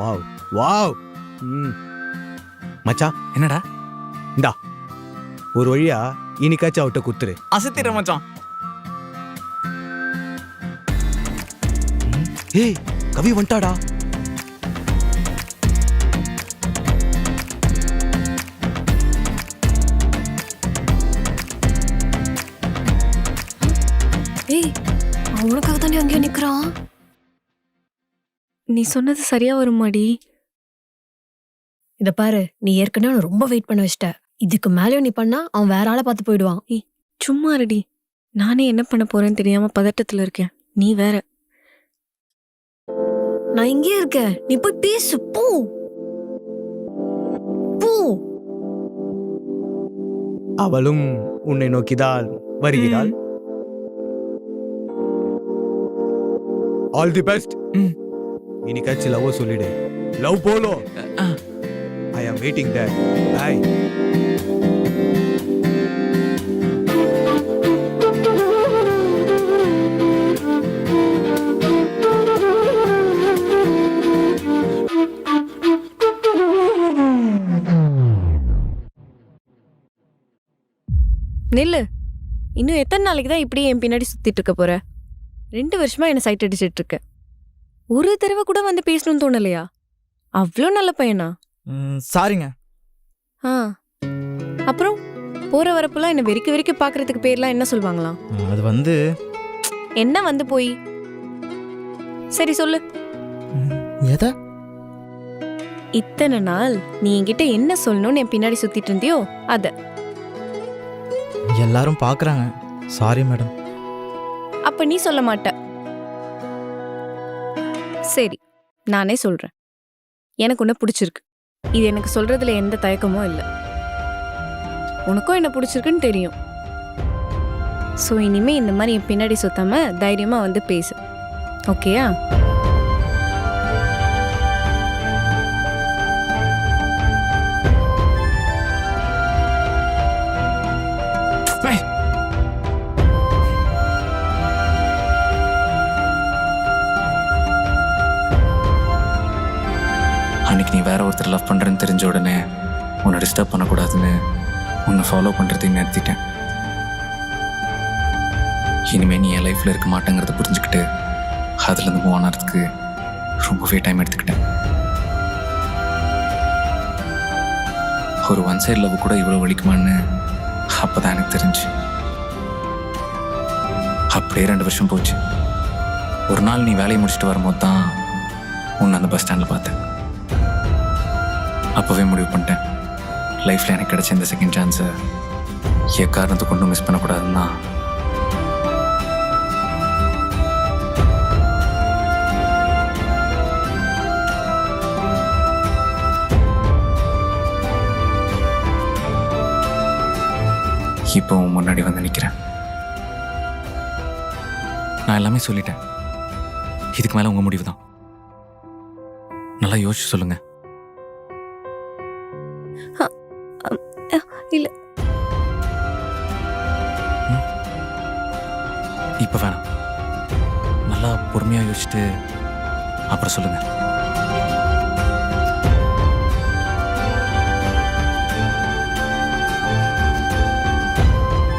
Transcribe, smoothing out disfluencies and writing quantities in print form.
Wow wow. மச்சான் என்னடா இந்தா ஒரு வழியா இன்னைக்காச்சும் அவட்ட குத்துரு. அசத்திர மச்சான். ஏய் கவி வந்துட்டாடா. ஏய் அவனுக்காக தானே அங்கேயே நிக்கிறான். நீ சொன்னது சரியா வருமாடி? இத பாரு, நீ ஏற்கனவே அவனை ரொம்ப வெயிட் பண்ண வச்சிட்ட. இதுக்கு மேலேயும் நீ பண்ணா அவன் வேற ஆளை பார்த்து போயிடுவான். ஏய் சும்மா ரெடி. நானே என்ன பண்ண போறேன்னு தெரியாம பதட்டத்துல இருக்கேன். நீ வேற. நான் இங்கே இருக்கேன், நீ போய் பேசு. போ போ. அவளும் உன்னை நோக்கிதான் வருகிறாள். All the best. இன்னைக்காச்சும் லவ் சொல்லிடு. லவ் போலோ. I am waiting there. By. நில்லு. இன்னும் எத்தனை நாளைக்கு தான் இப்படியே என் பின்னாடி சுத்திட்டு இருக்க போற? 2 வருஷமா என்ன சைட் அடிச்சிட்டு இருக்க. ஒரு தடவை கூட வந்து பேசணும்னு தோணலையா? அவ்வளோ நல்ல பையனா? சாரிங்க. ஆ அப்புறம் போற வரப்பெல்லாம் என்ன வெறிக்க வெறிக்க பாக்குறதுக்கு பேர்லாம் என்ன சொல்லுவாங்களாம்? அது வந்து என்ன வந்து போய் சரி சொல்லு. எதை? இத்தனை நாள் நீ என்கிட்ட என்ன சொல்லணும்னு என் பின்னாடி சுத்திட்டு இருந்தியோ அத. எல்லாரும் பார்க்குறாங்க. Sorry madam. அப்ப நீ சொல்ல மாட்ட. சரி நானே சொல்றேன். எனக்கு உன்னை பிடிச்சிருக்கு. இது எனக்கு சொல்றதுல எந்த தயக்கமும் இல்லை. உனக்கும் என்ன பிடிச்சிருக்குன்னு தெரியும். ஸோ இனிமே இந்த மாதிரி என் பின்னாடி சுத்தாம தைரியமா வந்து பேசு. ஓகேயா? அன்னைக்கு நீ வேற ஒருத்தர் லவ் பண்ணுறேன்னு தெரிஞ்ச உடனே உன்னை டிஸ்டர்ப் பண்ணக்கூடாதுன்னு உன்னை ஃபாலோ பண்ணுறதையும் நிறுத்திட்டேன். இனிமேல் நீ என் லைஃப்பில் இருக்க மாட்டேங்கிறத புரிஞ்சுக்கிட்டு அதுலேருந்து மூவ் ஆனதுக்கு ரொம்பவே டைம் எடுத்துக்கிட்டேன். ஒரு ஒன் சைடு லவ் கூட இவ்வளோ வலிக்குமான்னு அப்போ தான் எனக்கு தெரிஞ்சு. அப்படியே 2 வருஷம் போச்சு. ஒரு நாள் நீ வேலையை முடிச்சுட்டு வரும்போது தான் உன்னை அந்த பஸ் ஸ்டாண்டில் பார்த்தேன். அப்போவே முடிவு பண்ணிட்டேன், லைஃப்பில் எனக்கு கிடைச்ச இந்த செகண்ட் சான்ஸை எக்காரணத்தை கொண்டு மிஸ் பண்ணக்கூடாதுன்னா. இப்போ உன் முன்னாடி வந்து நிற்கிறேன். நான் எல்லாமே சொல்லிட்டேன். இதுக்கு மேலே உங்கள் முடிவு தான். நல்லா யோசிச்சு சொல்லுங்க. இல்ல இப்போ வேணாம். நல்லா பொறுமையாக யோசிச்சுட்டு அப்புறம் சொல்லுங்க.